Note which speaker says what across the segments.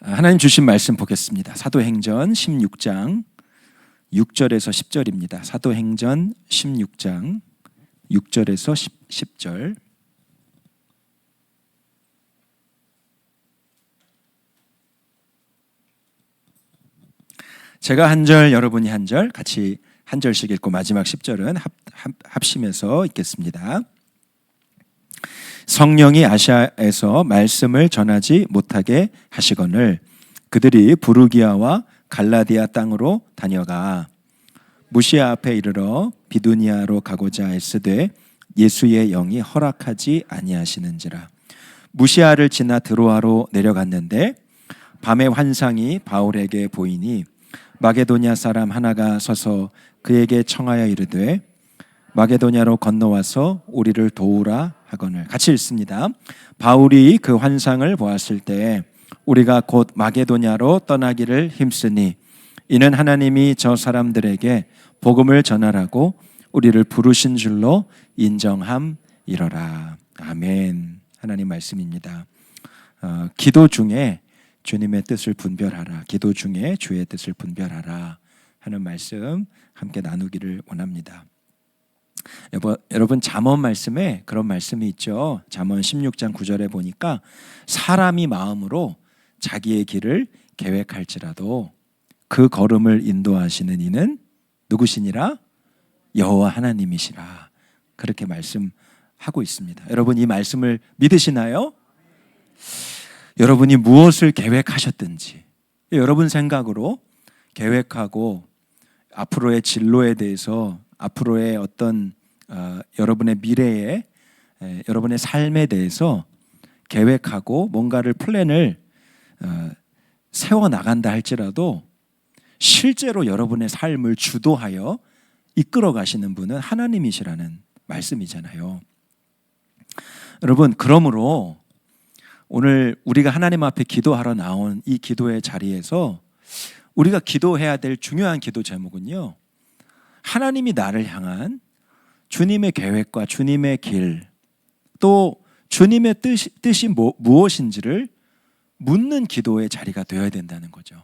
Speaker 1: 하나님 주신 말씀 보겠습니다. 사도행전 16장 6절에서 10절입니다. 사도행전 16장 6절에서 10절. 제가 한 절, 여러분이 한 절, 같이 한 절씩 읽고 마지막 10절은 합심해서 읽겠습니다. 성령이 아시아에서 말씀을 전하지 못하게 하시거늘 그들이 부르기아와 갈라디아 땅으로 다녀가 무시아 앞에 이르러 비두니아로 가고자 애쓰되 예수의 영이 허락하지 아니하시는지라. 무시아를 지나 드로아로 내려갔는데 밤에 환상이 바울에게 보이니 마게도냐 사람 하나가 서서 그에게 청하여 이르되 마게도냐로 건너와서 우리를 도우라 하거늘. 같이 읽습니다. 바울이 그 환상을 보았을 때 우리가 곧 마게도냐로 떠나기를 힘쓰니 이는 하나님이 저 사람들에게 복음을 전하라고 우리를 부르신 줄로 인정함이러라. 아멘. 하나님 말씀입니다. 기도 중에 주님의 뜻을 분별하라. 기도 중에 주의 뜻을 분별하라 하는 말씀 함께 나누기를 원합니다. 여러분 잠언 말씀에 그런 말씀이 있죠. 잠언 16장 9절에 보니까 사람이 마음으로 자기의 길을 계획할지라도 그 걸음을 인도하시는 이는 누구시니라? 여호와 하나님이시라. 그렇게 말씀하고 있습니다. 여러분 이 말씀을 믿으시나요? 여러분이 무엇을 계획하셨든지 여러분 생각으로 계획하고 앞으로의 진로에 대해서 앞으로의 어떤 여러분의 미래에 여러분의 삶에 대해서 계획하고 뭔가를 플랜을 세워나간다 할지라도 실제로 여러분의 삶을 주도하여 이끌어 가시는 분은 하나님이시라는 말씀이잖아요. 여러분 그러므로 오늘 우리가 하나님 앞에 기도하러 나온 이 기도의 자리에서 우리가 기도해야 될 중요한 기도 제목은요, 하나님이 나를 향한 주님의 계획과 주님의 길, 또 주님의 뜻이 무엇인지를 묻는 기도의 자리가 되어야 된다는 거죠.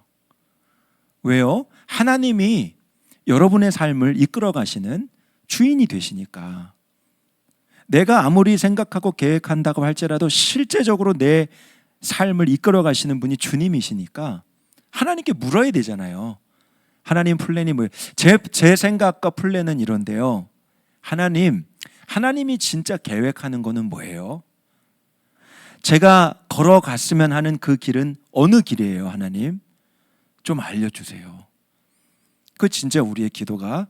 Speaker 1: 왜요? 하나님이 여러분의 삶을 이끌어 가시는 주인이 되시니까. 내가 아무리 생각하고 계획한다고 할지라도 실제적으로 내 삶을 이끌어 가시는 분이 주님이시니까 하나님께 물어야 되잖아요. 하나님 플랜이 뭐예요? 제 생각과 플랜은 이런데요. 하나님이 진짜 계획하는 거는 뭐예요? 제가 걸어갔으면 하는 그 길은 어느 길이에요, 하나님? 좀 알려주세요. 그 진짜 우리의 기도가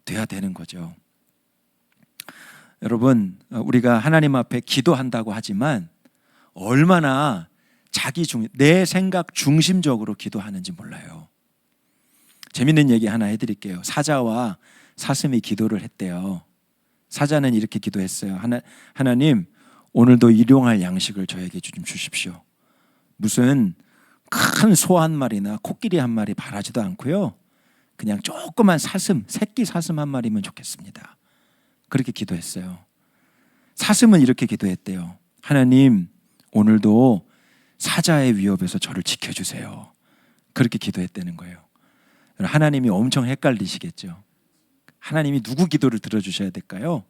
Speaker 1: 돼야 되는 거죠. 여러분, 우리가 하나님 앞에 기도한다고 하지만 얼마나 내 생각 중심적으로 기도하는지 몰라요. 재밌는 얘기 하나 해드릴게요. 사자와 사슴이 기도를 했대요. 사자는 이렇게 기도했어요. 하나님, 오늘도 일용할 양식을 저에게 좀 주십시오. 무슨 큰 소 한 마리나 코끼리 한 마리 바라지도 않고요. 그냥 조그만 새끼 사슴 한 마리면 좋겠습니다. 그렇게 기도했어요. 사슴은 이렇게 기도했대요. 하나님, 오늘도 사자의 위협에서 저를 지켜주세요. 그렇게 기도했다는 거예요. 하나님이 엄청 헷갈리시겠죠. 하나님이 누구 기도를 들어주셔야 될까요?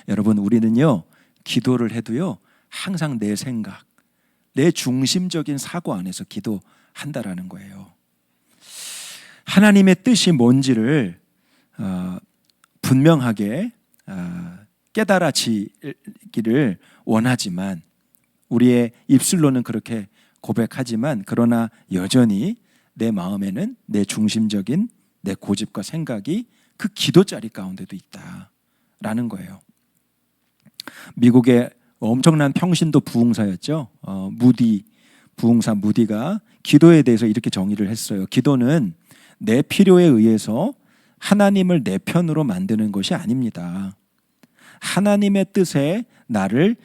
Speaker 1: 여러분, 우리는요, 기도를 해도요, 항상 내 생각, 내 중심적인 사고 안에서 기도한다라는 거예요. 하나님의 뜻이 뭔지를 분명하게 깨달아지기를 원하지만 우리의 입술로는 그렇게 고백하지만 그러나 여전히 내 마음에는 내 중심적인 내 고집과 생각이 그 기도 자리 가운데도 있다라는 거예요. 미국의 엄청난 평신도 부흥사였죠. 부흥사 무디가 기도에 대해서 이렇게 정의를 했어요. 기도는 내 필요에 의해서 하나님을 내 편으로 만드는 것이 아닙니다. 하나님의 뜻에 나를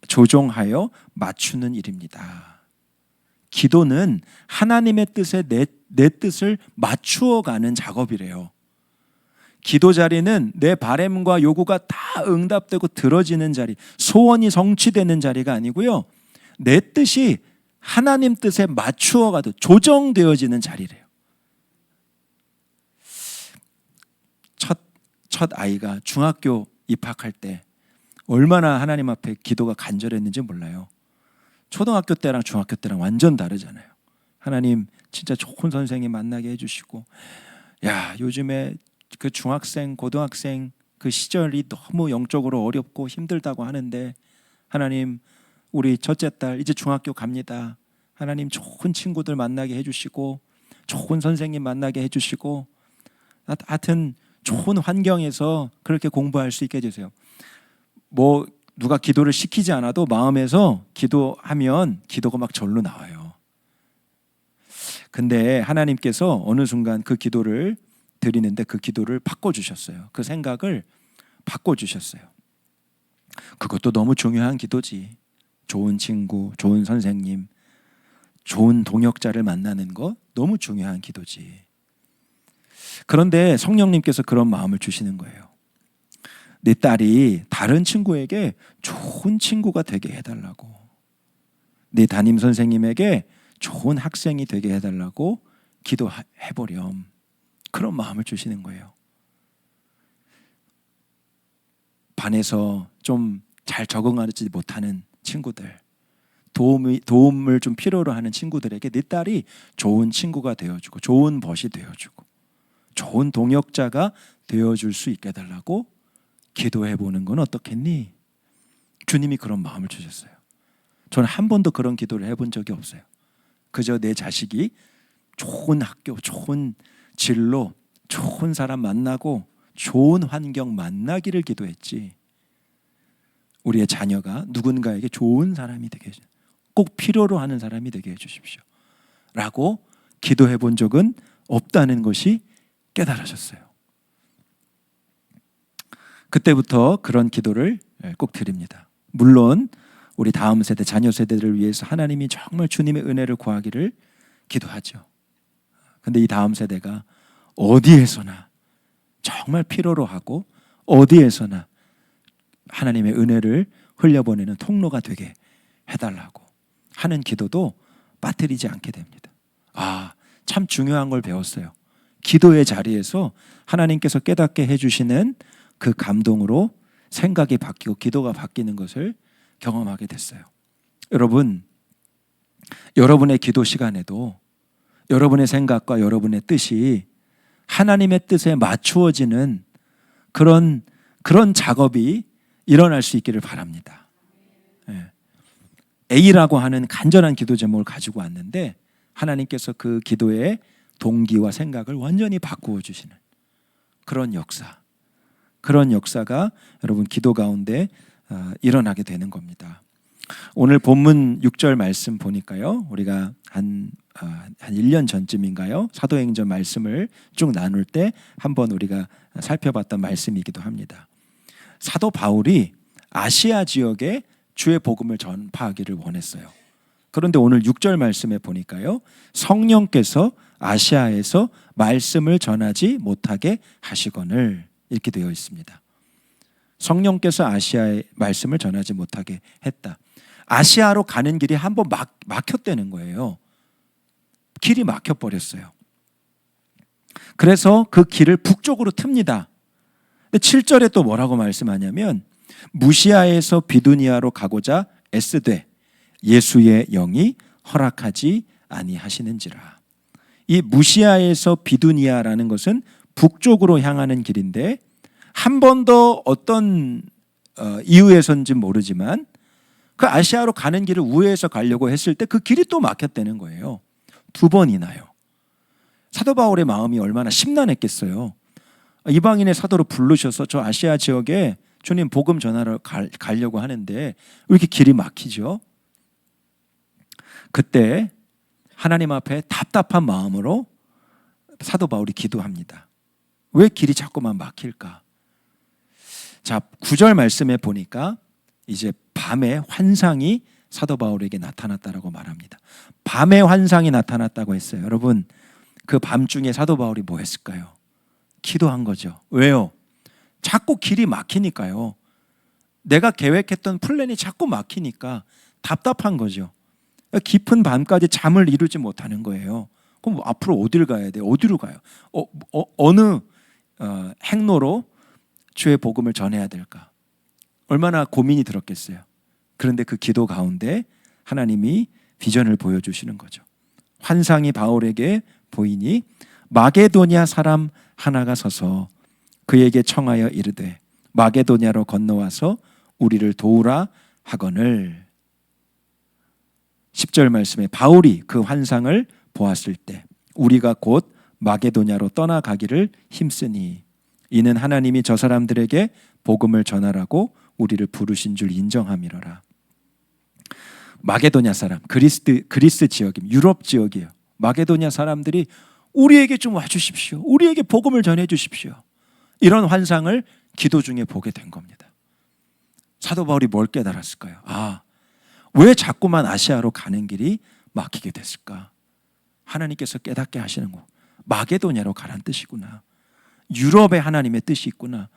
Speaker 1: 조종하여 맞추는 일입니다. 기도는 하나님의 뜻에 내 뜻을 맞추어가는 작업이래요. 기도 자리는 내 바램과 요구가 다 응답되고 들어지는 자리, 소원이 성취되는 자리가 아니고요, 내 뜻이 하나님 뜻에 맞추어가도 조정되어지는 자리래요. 첫 아이가 중학교 입학할 때 얼마나 하나님 앞에 기도가 간절했는지 몰라요. 초등학교 때랑 중학교 때랑 완전 다르잖아요. 하나님 진짜 좋은 선생님 만나게 해주시고, 야, 요즘에 그 중학생, 고등학생 그 시절이 너무 영적으로 어렵고 힘들다고 하는데, 하나님 우리 첫째 딸 이제 중학교 갑니다. 하나님 좋은 친구들 만나게 해주시고, 좋은 선생님 만나게 해주시고, 하여튼 좋은 환경에서 그렇게 공부할 수 있게 해주세요. 뭐 누가 기도를 시키지 않아도 마음에서 기도하면 기도가 막 절로 나와요. 근데 하나님께서 어느 순간 그 기도를 드리는데 그 기도를 바꿔주셨어요. 그 생각을 바꿔주셨어요. 그것도 너무 중요한 기도지. 좋은 친구, 좋은 선생님, 좋은 동역자를 만나는 거 너무 중요한 기도지. 그런데 성령님께서 그런 마음을 주시는 거예요. 내 딸이 다른 친구에게 좋은 친구가 되게 해달라고, 내 담임 선생님에게 좋은 학생이 되게 해달라고 기도해보렴. 그런 마음을 주시는 거예요. 반에서 좀 잘 적응하지 못하는 친구들, 도움을 좀 필요로 하는 친구들에게 내 딸이 좋은 친구가 되어주고, 좋은 벗이 되어주고, 좋은 동역자가 되어줄 수 있게 해달라고 기도해보는 건 어떻겠니? 주님이 그런 마음을 주셨어요. 저는 한 번도 그런 기도를 해본 적이 없어요. 그저 내 자식이 좋은 학교, 좋은 진로, 좋은 사람 만나고 좋은 환경 만나기를 기도했지, 우리의 자녀가 누군가에게 좋은 사람이 되게 해주십시오, 꼭 필요로 하는 사람이 되게 해주십시오 라고 기도해 본 적은 없다는 것이 깨달아졌어요. 그때부터 그런 기도를 꼭 드립니다. 물론 우리 다음 세대, 자녀 세대들을 위해서 하나님이 정말 주님의 은혜를 구하기를 기도하죠. 근데 이 다음 세대가 어디에서나 정말 필요로 하고 어디에서나 하나님의 은혜를 흘려보내는 통로가 되게 해달라고 하는 기도도 빠뜨리지 않게 됩니다. 참 중요한 걸 배웠어요. 기도의 자리에서 하나님께서 깨닫게 해주시는 그 감동으로 생각이 바뀌고 기도가 바뀌는 것을 경험하게 됐어요. 여러분, 여러분의 기도 시간에도 여러분의 생각과 여러분의 뜻이 하나님의 뜻에 맞추어지는 그런 작업이 일어날 수 있기를 바랍니다. A라고 하는 간절한 기도 제목을 가지고 왔는데 하나님께서 그 기도의 동기와 생각을 완전히 바꾸어 주시는 그런 역사가 여러분 기도 가운데 일어나게 되는 겁니다. 오늘 본문 6절 말씀 보니까요, 우리가 한 1년 전쯤인가요? 사도행전 말씀을 쭉 나눌 때 한번 우리가 살펴봤던 말씀이기도 합니다. 사도 바울이 아시아 지역에 주의 복음을 전파하기를 원했어요. 그런데 오늘 6절 말씀에 보니까요, 성령께서 아시아에서 말씀을 전하지 못하게 하시거늘 이렇게 되어 있습니다. 성령께서 아시아에 말씀을 전하지 못하게 했다. 아시아로 가는 길이 한번 막혔다는 거예요. 길이 막혀버렸어요. 그래서 그 길을 북쪽으로 틉니다. 근데 7절에 또 뭐라고 말씀하냐면, 무시아에서 비두니아로 가고자 애쓰되 예수의 영이 허락하지 아니하시는지라. 이 무시아에서 비두니아라는 것은 북쪽으로 향하는 길인데, 한 번도 어떤 이유에서인지 모르지만 그 아시아로 가는 길을 우회해서 가려고 했을 때 그 길이 또 막혔다는 거예요. 2번이나요. 사도 바울의 마음이 얼마나 심란했겠어요. 이방인의 사도로 부르셔서 저 아시아 지역에 주님 복음 전하러 가려고 하는데 왜 이렇게 길이 막히죠? 그때 하나님 앞에 답답한 마음으로 사도 바울이 기도합니다. 왜 길이 자꾸만 막힐까? 자, 9절 말씀에 보니까 이제 밤에 환상이 사도 바울에게 나타났다라고 말합니다. 밤에 환상이 나타났다고 했어요. 여러분, 그 밤중에 사도 바울이 뭐 했을까요? 기도한 거죠. 왜요? 자꾸 길이 막히니까요. 내가 계획했던 플랜이 자꾸 막히니까 답답한 거죠. 깊은 밤까지 잠을 이루지 못하는 거예요. 그럼 앞으로 어디를 가야 돼? 어디로 가요? 어느 행로로 주의 복음을 전해야 될까? 얼마나 고민이 들었겠어요. 그런데 그 기도 가운데 하나님이 비전을 보여주시는 거죠. 환상이 바울에게 보이니 마게도냐 사람 하나가 서서 그에게 청하여 이르되 마게도냐로 건너와서 우리를 도우라 하거늘. 10절 말씀에 바울이 그 환상을 보았을 때 우리가 곧 마게도냐로 떠나가기를 힘쓰니 이는 하나님이 저 사람들에게 복음을 전하라고 우리를 부르신 줄 인정함이로라. 마게도냐 사람, 그리스 지역입니다. 유럽 지역이에요. 마게도냐 사람들이 우리에게 좀 와주십시오. 우리에게 복음을 전해주십시오. 이런 환상을 기도 중에 보게 된 겁니다. 사도 바울이 뭘 깨달았을까요? 왜 자꾸만 아시아로 가는 길이 막히게 됐을까? 하나님께서 깨닫게 하시는 거. 마게도냐로 가란 뜻이구나. 유럽에 하나님의 뜻이 있구나.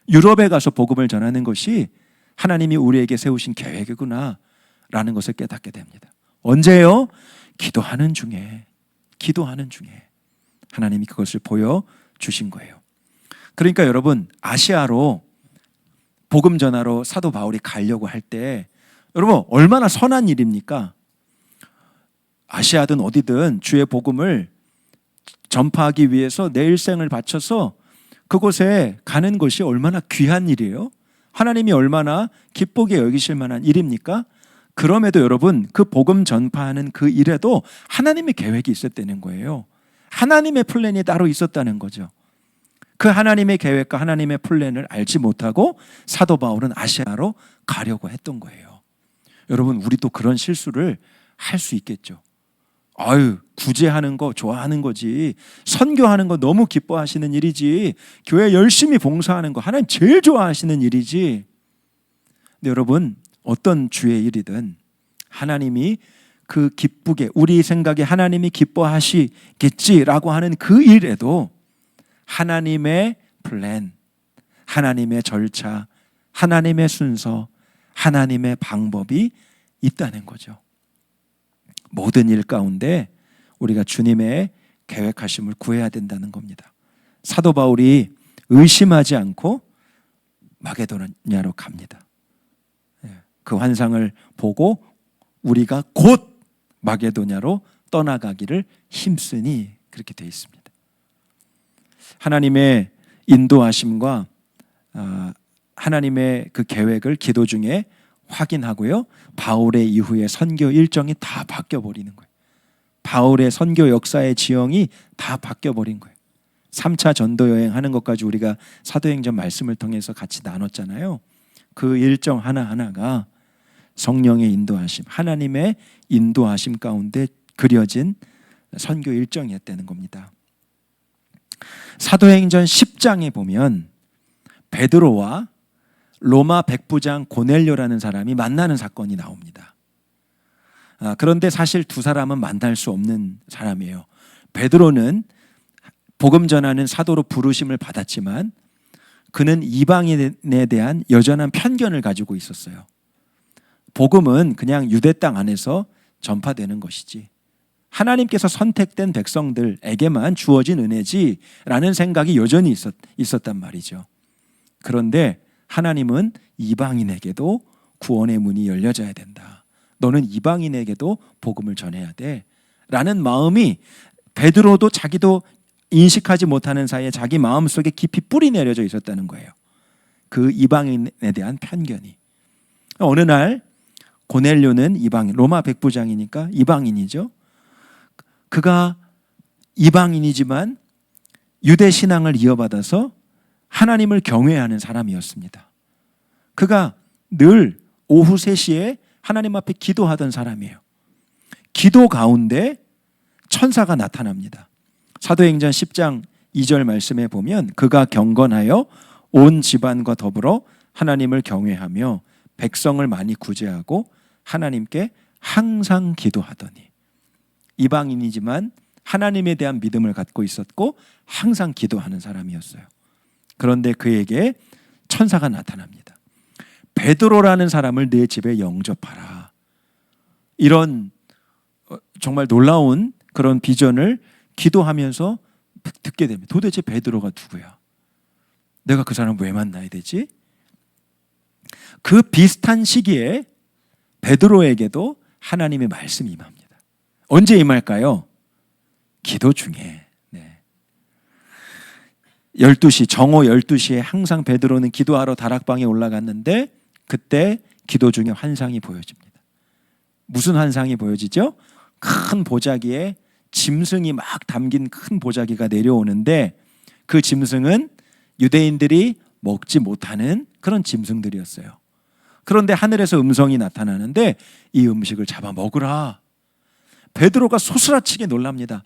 Speaker 1: 유럽에 가서 복음을 전하는 것이 하나님이 우리에게 세우신 계획이구나 라는 것을 깨닫게 됩니다. 언제요? 기도하는 중에 하나님이 그것을 보여주신 거예요. 그러니까 여러분, 아시아로 복음 전하러 사도 바울이 가려고 할 때 여러분 얼마나 선한 일입니까? 아시아든 어디든 주의 복음을 전파하기 위해서 내 일생을 바쳐서 그곳에 가는 것이 얼마나 귀한 일이에요. 하나님이 얼마나 기쁘게 여기실 만한 일입니까? 그럼에도 여러분 그 복음 전파하는 그 일에도 하나님의 계획이 있었다는 거예요. 하나님의 플랜이 따로 있었다는 거죠. 그 하나님의 계획과 하나님의 플랜을 알지 못하고 사도 바울은 아시아로 가려고 했던 거예요. 여러분 우리도 그런 실수를 할 수 있겠죠. 구제하는 거 좋아하는 거지, 선교하는 거 너무 기뻐하시는 일이지, 교회 열심히 봉사하는 거 하나님 제일 좋아하시는 일이지. 근데 여러분 어떤 주의 일이든 하나님이 그 기쁘게 우리 생각에 하나님이 기뻐하시겠지라고 하는 그 일에도 하나님의 플랜, 하나님의 절차, 하나님의 순서, 하나님의 방법이 있다는 거죠. 모든 일 가운데 우리가 주님의 계획하심을 구해야 된다는 겁니다. 사도 바울이 의심하지 않고 마게도냐로 갑니다. 그 환상을 보고 우리가 곧 마게도냐로 떠나가기를 힘쓰니 그렇게 되어 있습니다. 하나님의 인도하심과 하나님의 그 계획을 기도 중에 확인하고요. 바울의 이후의 선교 일정이 다 바뀌어버리는 거예요. 바울의 선교 역사의 지형이 다 바뀌어버린 거예요. 3차 전도 여행하는 것까지 우리가 사도행전 말씀을 통해서 같이 나눴잖아요. 그 일정 하나하나가 성령의 인도하심, 하나님의 인도하심 가운데 그려진 선교 일정이었다는 겁니다. 사도행전 10장에 보면 베드로와 로마 백부장 고넬료라는 사람이 만나는 사건이 나옵니다. 그런데 사실 두 사람은 만날 수 없는 사람이에요. 베드로는 복음 전하는 사도로 부르심을 받았지만 그는 이방인에 대한 여전한 편견을 가지고 있었어요. 복음은 그냥 유대 땅 안에서 전파되는 것이지 하나님께서 선택된 백성들에게만 주어진 은혜지라는 생각이 여전히 있었단 말이죠. 그런데 하나님은 이방인에게도 구원의 문이 열려져야 된다. 너는 이방인에게도 복음을 전해야 돼 라는 마음이 베드로도 자기도 인식하지 못하는 사이에 자기 마음속에 깊이 뿌리 내려져 있었다는 거예요. 그 이방인에 대한 편견이. 어느 날 고넬료는 이방인, 로마 백부장이니까 이방인이죠. 그가 이방인이지만 유대 신앙을 이어받아서 하나님을 경외하는 사람이었습니다. 그가 늘 오후 3시에 하나님 앞에 기도하던 사람이에요. 기도 가운데 천사가 나타납니다. 사도행전 10장 2절 말씀에 보면 그가 경건하여 온 집안과 더불어 하나님을 경외하며 백성을 많이 구제하고 하나님께 항상 기도하더니, 이방인이지만 하나님에 대한 믿음을 갖고 있었고 항상 기도하는 사람이었어요. 그런데 그에게 천사가 나타납니다. 베드로라는 사람을 내 집에 영접하라. 이런 정말 놀라운 그런 비전을 기도하면서 듣게 됩니다. 도대체 베드로가 누구야? 내가 그 사람 왜 만나야 되지? 그 비슷한 시기에 베드로에게도 하나님의 말씀이 임합니다. 언제 임할까요? 기도 중에. 12시, 정오 12시에 항상 베드로는 기도하러 다락방에 올라갔는데 그때 기도 중에 환상이 보여집니다. 무슨 환상이 보여지죠? 큰 보자기에 짐승이 막 담긴 큰 보자기가 내려오는데 그 짐승은 유대인들이 먹지 못하는 그런 짐승들이었어요. 그런데 하늘에서 음성이 나타나는데 이 음식을 잡아 먹으라. 베드로가 소스라치게 놀랍니다.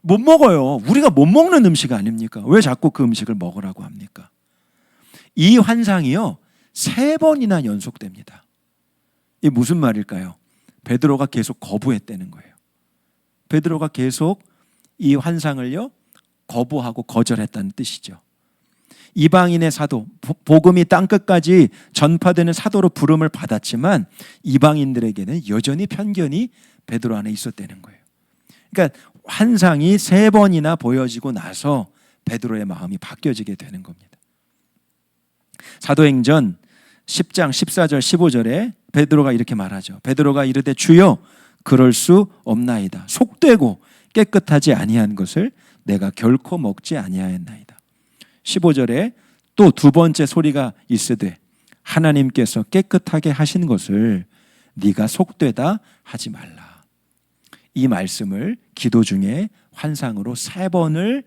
Speaker 1: 못 먹어요. 우리가 못 먹는 음식 아닙니까? 왜 자꾸 그 음식을 먹으라고 합니까? 이 환상이요 3번이나 연속됩니다. 이게 무슨 말일까요? 베드로가 계속 거부했다는 거예요. 베드로가 계속 이 환상을요 거부하고 거절했다는 뜻이죠. 이방인의 사도, 복음이 땅끝까지 전파되는 사도로 부름을 받았지만 이방인들에게는 여전히 편견이 베드로 안에 있었다는 거예요. 그러니까 환상이 3번이나 보여지고 나서 베드로의 마음이 바뀌어지게 되는 겁니다. 사도행전 10장 14절 15절에 베드로가 이렇게 말하죠. 베드로가 이르되 주여 그럴 수 없나이다. 속되고 깨끗하지 아니한 것을 내가 결코 먹지 아니하였나이다. 15절에 또 2번째 소리가 있으되 하나님께서 깨끗하게 하신 것을 네가 속되다 하지 말라. 이 말씀을 기도 중에 환상으로 3번을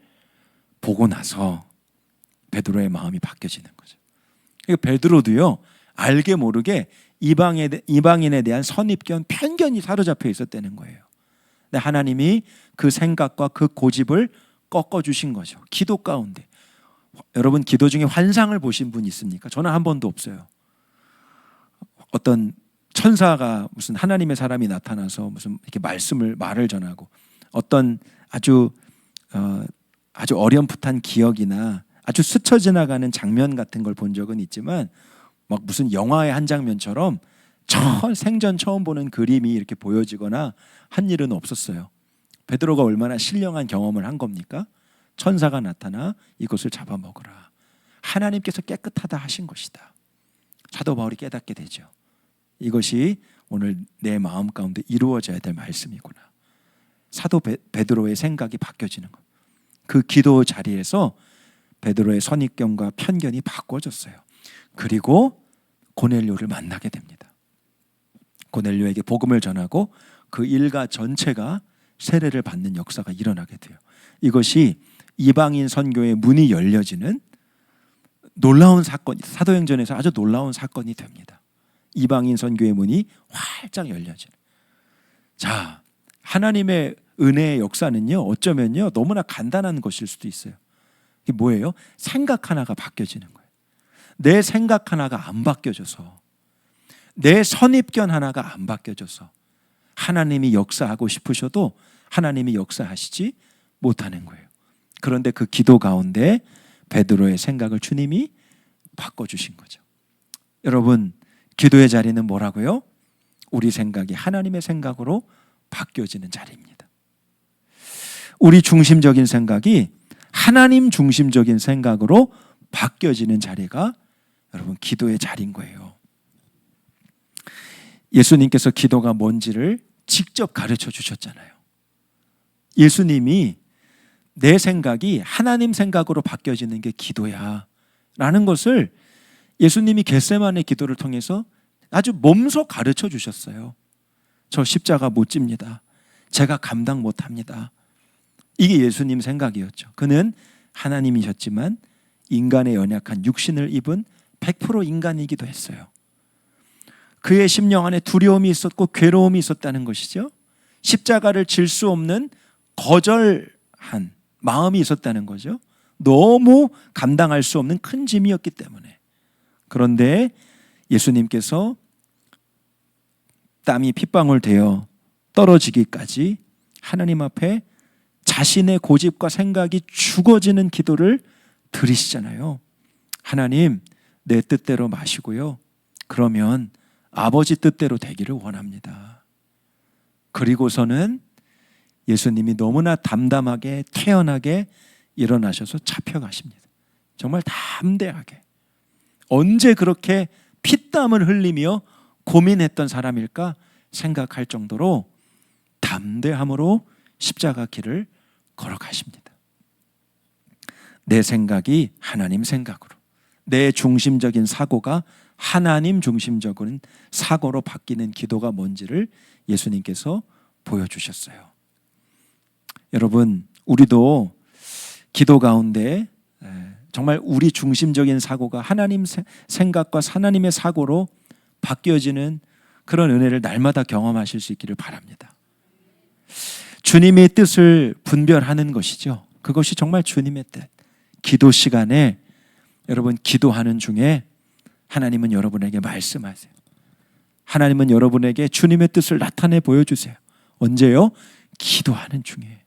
Speaker 1: 보고 나서 베드로의 마음이 바뀌어지는 거죠. 베드로도요 알게 모르게 이방인에 대한 선입견, 편견이 사로잡혀 있었다는 거예요. 근데 하나님이 그 생각과 그 고집을 꺾어주신 거죠. 기도 가운데. 여러분 기도 중에 환상을 보신 분 있습니까? 저는 한 번도 없어요. 어떤 천사가 무슨 하나님의 사람이 나타나서 무슨 이렇게 말을 전하고 어떤 아주 어렴풋한 기억이나 아주 스쳐 지나가는 장면 같은 걸 본 적은 있지만 막 무슨 영화의 한 장면처럼 생전 처음 보는 그림이 이렇게 보여지거나 한 일은 없었어요. 베드로가 얼마나 신령한 경험을 한 겁니까? 천사가 나타나 이것을 잡아먹으라. 하나님께서 깨끗하다 하신 것이다. 사도 바울이 깨닫게 되죠. 이것이 오늘 내 마음 가운데 이루어져야 될 말씀이구나. 사도 베드로의 생각이 바뀌어지는 것. 그 기도 자리에서 베드로의 선입견과 편견이 바꿔졌어요. 그리고 고넬료를 만나게 됩니다. 고넬료에게 복음을 전하고 그 일가 전체가 세례를 받는 역사가 일어나게 돼요. 이것이 이방인 선교의 문이 열려지는 놀라운 사건, 사도행전에서 아주 놀라운 사건이 됩니다. 이방인 선교의 문이 활짝 열려지는. 자, 하나님의 은혜의 역사는요, 어쩌면요, 너무나 간단한 것일 수도 있어요. 이게 뭐예요? 생각 하나가 바뀌어지는 거예요. 내 생각 하나가 안 바뀌어져서, 내 선입견 하나가 안 바뀌어져서 하나님이 역사하고 싶으셔도 하나님이 역사하시지 못하는 거예요. 그런데 그 기도 가운데 베드로의 생각을 주님이 바꿔주신 거죠. 여러분, 기도의 자리는 뭐라고요? 우리 생각이 하나님의 생각으로 바뀌어지는 자리입니다. 우리 중심적인 생각이 하나님 중심적인 생각으로 바뀌어지는 자리가 여러분 기도의 자리인 거예요. 예수님께서 기도가 뭔지를 직접 가르쳐 주셨잖아요. 예수님이 내 생각이 하나님 생각으로 바뀌어지는 게 기도야 라는 것을 예수님이 겟세마네 기도를 통해서 아주 몸소 가르쳐 주셨어요. 저 십자가 못 집니다. 제가 감당 못합니다. 이게 예수님 생각이었죠. 그는 하나님이셨지만 인간의 연약한 육신을 입은 100% 인간이기도 했어요. 그의 심령 안에 두려움이 있었고 괴로움이 있었다는 것이죠. 십자가를 질 수 없는 거절한 마음이 있었다는 거죠. 너무 감당할 수 없는 큰 짐이었기 때문에. 그런데 예수님께서 땀이 핏방울 되어 떨어지기까지 하나님 앞에 자신의 고집과 생각이 죽어지는 기도를 드리시잖아요. 하나님, 내 뜻대로 마시고요. 그러면 아버지 뜻대로 되기를 원합니다. 그리고서는 예수님이 너무나 담담하게 태연하게 일어나셔서 잡혀가십니다. 정말 담대하게. 언제 그렇게 피땀을 흘리며 고민했던 사람일까 생각할 정도로 담대함으로 십자가 길을 걸어가십니다. 내 생각이 하나님 생각으로, 내 중심적인 사고가 하나님 중심적인 사고로 바뀌는 기도가 뭔지를 예수님께서 보여주셨어요. 여러분, 우리도 기도 가운데 정말 우리 중심적인 사고가 하나님 생각과 하나님의 사고로 바뀌어지는 그런 은혜를 날마다 경험하실 수 있기를 바랍니다. 주님의 뜻을 분별하는 것이죠. 그것이 정말 주님의 뜻. 기도 시간에 여러분 기도하는 중에 하나님은 여러분에게 말씀하세요. 하나님은 여러분에게 주님의 뜻을 나타내 보여주세요. 언제요? 기도하는 중에.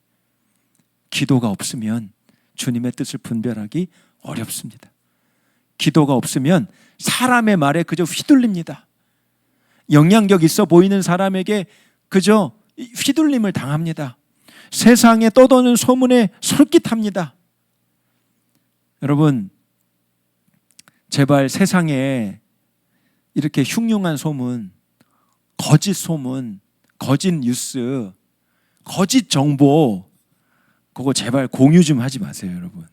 Speaker 1: 기도가 없으면 주님의 뜻을 분별하기 어렵습니다. 기도가 없으면 사람의 말에 그저 휘둘립니다. 영향력 있어 보이는 사람에게 그저 휘둘림을 당합니다. 세상에 떠도는 소문에 솔깃합니다. 여러분, 제발 세상에 이렇게 흉흉한 소문, 거짓 소문, 거짓 뉴스, 거짓 정보, 그거 제발 공유 좀 하지 마세요, 여러분.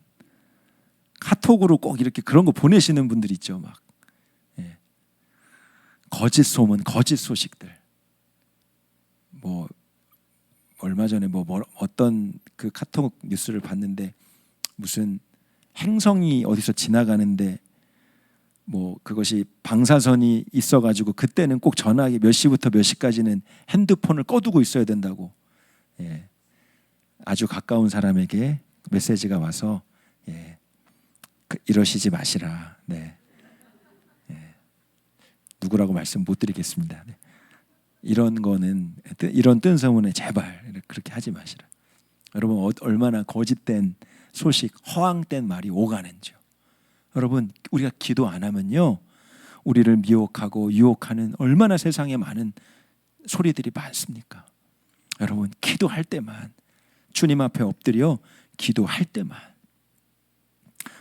Speaker 1: 카톡으로 꼭 이렇게 그런 거 보내시는 분들 있죠, 막. 예. 거짓 소문, 거짓 소식들. 얼마 전에 어떤 그 카톡 뉴스를 봤는데 무슨 행성이 어디서 지나가는데 그것이 방사선이 있어가지고 그때는 꼭 전화기 몇 시부터 몇 시까지는 핸드폰을 꺼두고 있어야 된다고. 예. 아주 가까운 사람에게 메시지가 와서 이러시지 마시라. 네. 누구라고 말씀 못 드리겠습니다. 네. 이런 거는 이런 뜬소문에 제발 그렇게 하지 마시라. 여러분 얼마나 거짓된 소식, 허황된 말이 오가는지요. 여러분 우리가 기도 안 하면요 우리를 미혹하고 유혹하는 얼마나 세상에 많은 소리들이 많습니까? 여러분 기도할 때만 주님 앞에 엎드려 기도할 때만.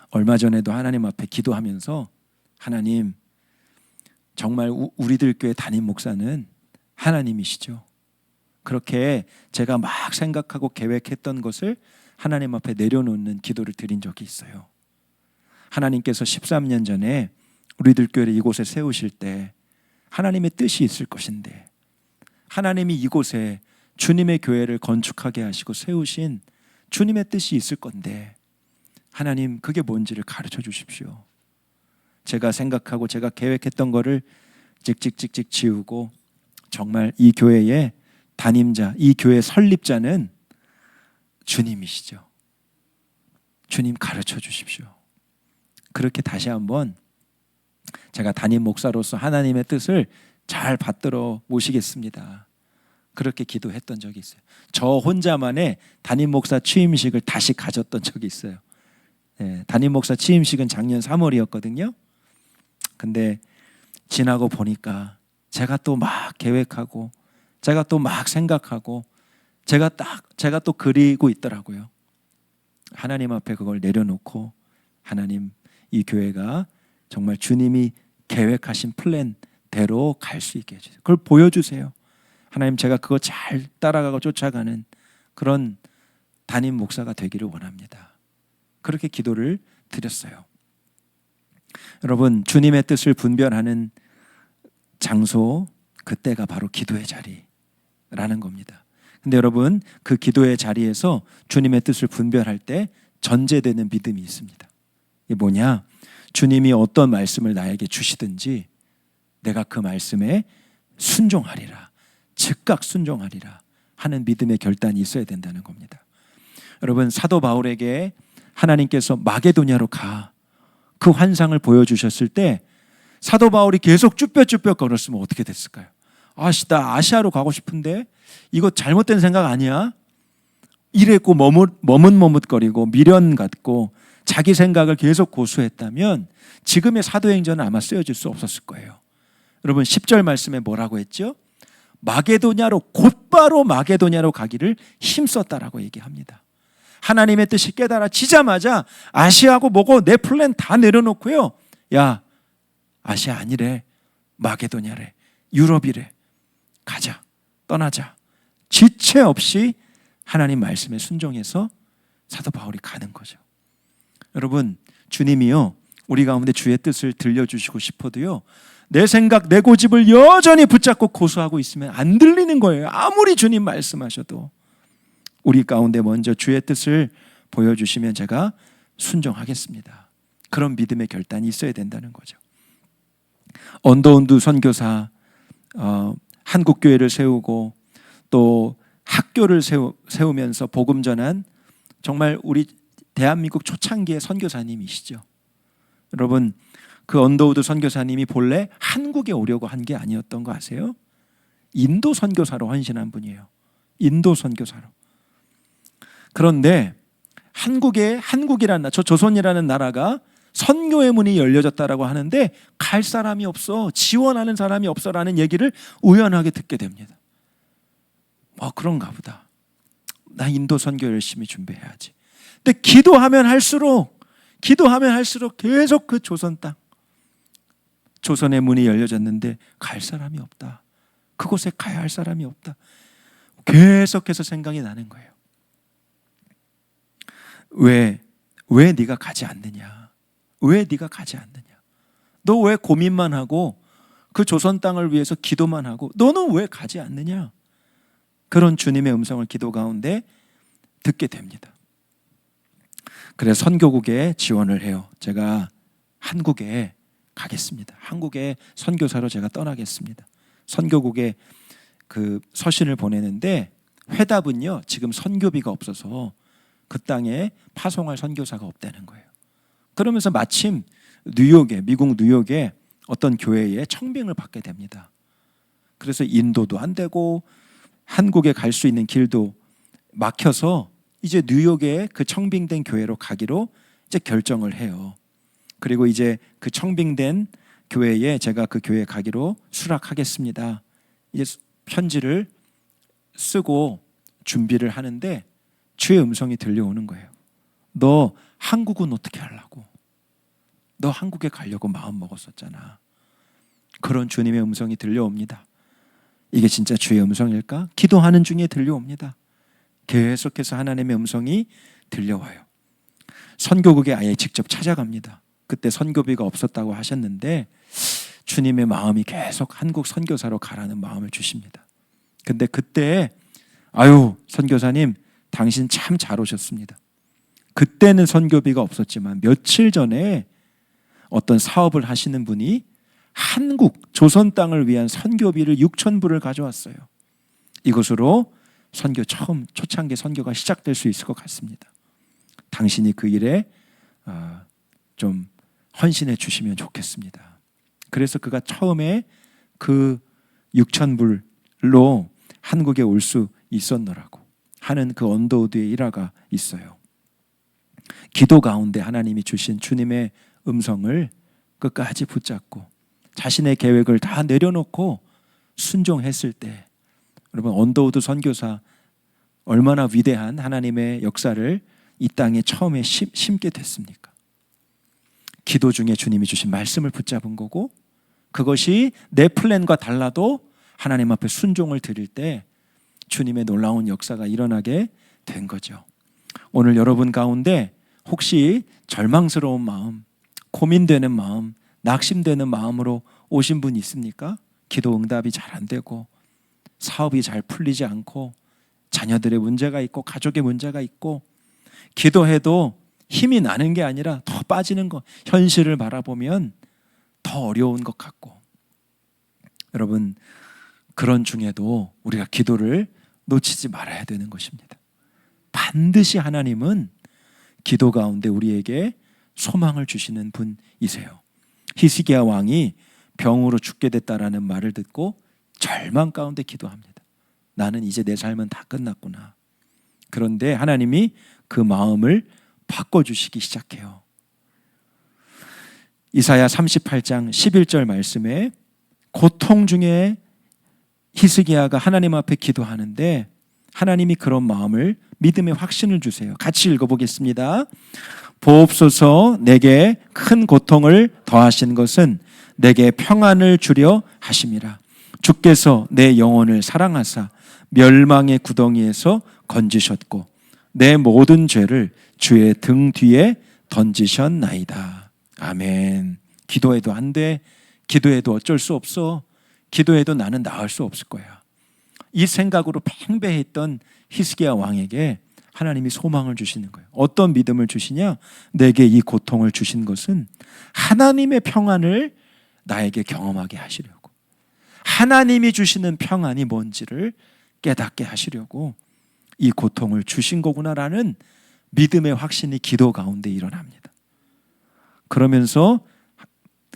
Speaker 1: 얼마 전에도 하나님 앞에 기도하면서 하나님 정말 우리들 교회 담임 목사는 하나님이시죠. 그렇게 제가 막 생각하고 계획했던 것을 하나님 앞에 내려놓는 기도를 드린 적이 있어요. 하나님께서 13년 전에 우리들 교회를 이곳에 세우실 때 하나님의 뜻이 있을 것인데 하나님이 이곳에 주님의 교회를 건축하게 하시고 세우신 주님의 뜻이 있을 건데 하나님 그게 뭔지를 가르쳐 주십시오. 제가 생각하고 제가 계획했던 거를 찍찍찍찍 지우고 정말 이 교회의 담임자, 이 교회 설립자는 주님이시죠. 주님 가르쳐 주십시오. 그렇게 다시 한번 제가 담임 목사로서 하나님의 뜻을 잘 받들어 모시겠습니다. 그렇게 기도했던 적이 있어요. 저 혼자만의 담임 목사 취임식을 다시 가졌던 적이 있어요. 네, 담임 목사 취임식은 작년 3월이었거든요. 근데 지나고 보니까 제가 또 막 계획하고 제가 또 막 생각하고 제가 또 그리고 있더라고요. 하나님 앞에 그걸 내려놓고 하나님 이 교회가 정말 주님이 계획하신 플랜대로 갈 수 있게 해주세요. 그걸 보여주세요. 하나님 제가 그거 잘 따라가고 쫓아가는 그런 담임 목사가 되기를 원합니다. 그렇게 기도를 드렸어요. 여러분 주님의 뜻을 분별하는 장소 그때가 바로 기도의 자리라는 겁니다. 근데 여러분 그 기도의 자리에서 주님의 뜻을 분별할 때 전제되는 믿음이 있습니다. 이게 뭐냐? 주님이 어떤 말씀을 나에게 주시든지 내가 그 말씀에 순종하리라, 즉각 순종하리라 하는 믿음의 결단이 있어야 된다는 겁니다. 여러분 사도 바울에게 하나님께서 마게도냐로 가 그 환상을 보여주셨을 때 사도 바울이 계속 쭈뼛쭈뼛 걸었으면 어떻게 됐을까요? 나 아시아로 가고 싶은데 이거 잘못된 생각 아니야? 이랬고 머뭇머뭇거리고 미련 갖고 자기 생각을 계속 고수했다면 지금의 사도행전은 아마 쓰여질 수 없었을 거예요. 여러분 10절 말씀에 뭐라고 했죠? 마게도냐로, 곧바로 마게도냐로 가기를 힘썼다라고 얘기합니다. 하나님의 뜻이 깨달아지자마자 아시아고 뭐고 내 플랜 다 내려놓고요, 야, 아시아 아니래, 마게도냐래, 유럽이래, 가자, 떠나자. 지체 없이 하나님 말씀에 순종해서 사도 바울이 가는 거죠. 여러분, 주님이요, 우리 가운데 주의 뜻을 들려주시고 싶어도요, 내 생각, 내 고집을 여전히 붙잡고 고수하고 있으면 안 들리는 거예요. 아무리 주님 말씀하셔도. 우리 가운데 먼저 주의 뜻을 보여주시면 제가 순종하겠습니다. 그런 믿음의 결단이 있어야 된다는 거죠. 언더운드 선교사, 한국교회를 세우고 또 학교를 세우면서 복음 전한 정말 우리 대한민국 초창기의 선교사님이시죠. 여러분, 그 언더우드 선교사님이 본래 한국에 오려고 한 게 아니었던 거 아세요? 인도 선교사로 헌신한 분이에요. 인도 선교사로. 그런데 한국이라는 나라, 저 조선이라는 나라가 선교의 문이 열려졌다라고 하는데 갈 사람이 없어, 지원하는 사람이 없어라는 얘기를 우연하게 듣게 됩니다. 그런가 보다. 나 인도 선교 열심히 준비해야지. 근데 기도하면 할수록 계속 그 조선 땅, 조선의 문이 열려졌는데 갈 사람이 없다. 그곳에 가야 할 사람이 없다. 계속해서 생각이 나는 거예요. 왜 네가 가지 않느냐? 왜 네가 가지 않느냐? 너 왜 고민만 하고 그 조선 땅을 위해서 기도만 하고 너는 왜 가지 않느냐? 그런 주님의 음성을 기도 가운데 듣게 됩니다. 그래서 선교국에 지원을 해요. 제가 한국에 가겠습니다. 한국에 선교사로 제가 떠나겠습니다. 선교국에 그 서신을 보내는데 회답은요, 지금 선교비가 없어서 그 땅에 파송할 선교사가 없다는 거예요. 그러면서 마침 미국 뉴욕에 어떤 교회에 청빙을 받게 됩니다. 그래서 인도도 안 되고 한국에 갈 수 있는 길도 막혀서 이제 뉴욕에 그 청빙된 교회로 가기로 이제 결정을 해요. 그리고 이제 그 청빙된 교회에 제가 그 교회에 가기로 수락하겠습니다. 이제 편지를 쓰고 준비를 하는데 주의 음성이 들려오는 거예요. 너 한국은 어떻게 하려고? 너 한국에 가려고 마음 먹었었잖아. 그런 주님의 음성이 들려옵니다. 이게 진짜 주의 음성일까? 기도하는 중에 들려옵니다. 계속해서 하나님의 음성이 들려와요. 선교국에 아예 직접 찾아갑니다. 그때 선교비가 없었다고 하셨는데 주님의 마음이 계속 한국 선교사로 가라는 마음을 주십니다. 근데 그때 선교사님 당신 참 잘 오셨습니다. 그때는 선교비가 없었지만 며칠 전에 어떤 사업을 하시는 분이 한국 조선 땅을 위한 선교비를 6,000불을 가져왔어요. 이것으로 선교 초창기 선교가 시작될 수 있을 것 같습니다. 당신이 그 일에 좀 헌신해 주시면 좋겠습니다. 그래서 그가 처음에 그 6,000불로 한국에 올 수 있었노라고 하는 그 언더우드의 일화가 있어요. 기도 가운데 하나님이 주신 주님의 음성을 끝까지 붙잡고 자신의 계획을 다 내려놓고 순종했을 때, 여러분, 언더우드 선교사 얼마나 위대한 하나님의 역사를 이 땅에 처음에 심게 됐습니까? 기도 중에 주님이 주신 말씀을 붙잡은 거고, 그것이 내 플랜과 달라도 하나님 앞에 순종을 드릴 때 주님의 놀라운 역사가 일어나게 된 거죠. 오늘 여러분 가운데 혹시 절망스러운 마음, 고민되는 마음, 낙심되는 마음으로 오신 분 있습니까? 기도 응답이 잘 안 되고 사업이 잘 풀리지 않고 자녀들의 문제가 있고 가족의 문제가 있고 기도해도 힘이 나는 게 아니라 더 빠지는 것, 현실을 바라보면 더 어려운 것 같고, 여러분, 그런 중에도 우리가 기도를 놓치지 말아야 되는 것입니다. 반드시 하나님은 기도 가운데 우리에게 소망을 주시는 분이세요. 히스기야 왕이 병으로 죽게 됐다라는 말을 듣고 절망 가운데 기도합니다. 나는 이제 내 삶은 다 끝났구나. 그런데 하나님이 그 마음을 바꿔주시기 시작해요. 이사야 38장 11절 말씀에 고통 중에 히스기야가 하나님 앞에 기도하는데 하나님이 그런 마음을 믿음의 확신을 주세요. 같이 읽어보겠습니다. 보옵소서, 내게 큰 고통을 더하신 것은 내게 평안을 주려 하심이라. 주께서 내 영혼을 사랑하사 멸망의 구덩이에서 건지셨고 내 모든 죄를 주의 등 뒤에 던지셨나이다. 아멘. 기도해도 안 돼. 기도해도 어쩔 수 없어. 기도해도 나는 나을 수 없을 거야. 이 생각으로 팽배했던 히스기야 왕에게 하나님이 소망을 주시는 거예요. 어떤 믿음을 주시냐? 내게 이 고통을 주신 것은 하나님의 평안을 나에게 경험하게 하시려고, 하나님이 주시는 평안이 뭔지를 깨닫게 하시려고 이 고통을 주신 거구나라는 믿음의 확신이 기도 가운데 일어납니다. 그러면서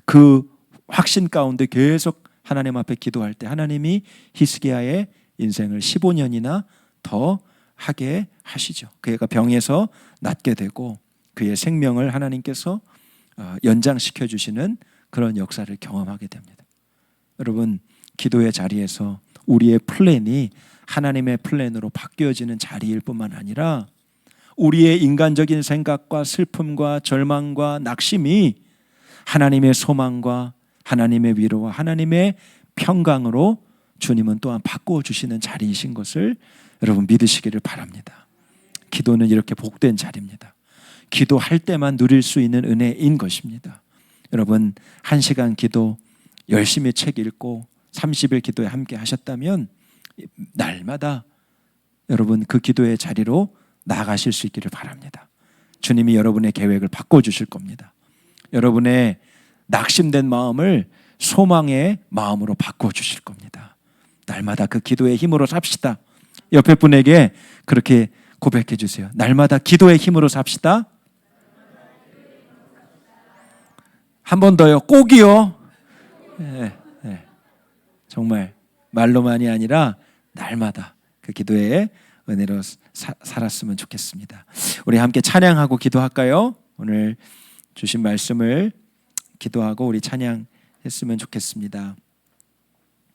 Speaker 1: 그 확신 가운데 계속 하나님 앞에 기도할 때 하나님이 히스기야의 인생을 15년이나 더 하게 하시죠. 그가 병에서 낫게 되고 그의 생명을 하나님께서 연장시켜 주시는 그런 역사를 경험하게 됩니다. 여러분, 기도의 자리에서 우리의 플랜이 하나님의 플랜으로 바뀌어지는 자리일 뿐만 아니라 우리의 인간적인 생각과 슬픔과 절망과 낙심이 하나님의 소망과 하나님의 위로와 하나님의 평강으로 주님은 또한 바꾸어 주시는 자리이신 것을 여러분 믿으시기를 바랍니다. 기도는 이렇게 복된 자리입니다. 기도할 때만 누릴 수 있는 은혜인 것입니다. 여러분, 1시간 기도 열심히 책 읽고 30일 기도에 함께 하셨다면 날마다 여러분 그 기도의 자리로 나가실 수 있기를 바랍니다. 주님이 여러분의 계획을 바꿔주실 겁니다. 여러분의 낙심된 마음을 소망의 마음으로 바꿔주실 겁니다. 날마다 그 기도의 힘으로 삽시다. 옆에 분에게 그렇게 고백해 주세요. 날마다 기도의 힘으로 삽시다. 한 번 더요. 꼭이요. 네, 네. 정말 말로만이 아니라 날마다 그 기도의 은혜로 살았으면 좋겠습니다. 우리 함께 찬양하고 기도할까요? 오늘 주신 말씀을 기도하고 우리 찬양했으면 좋겠습니다.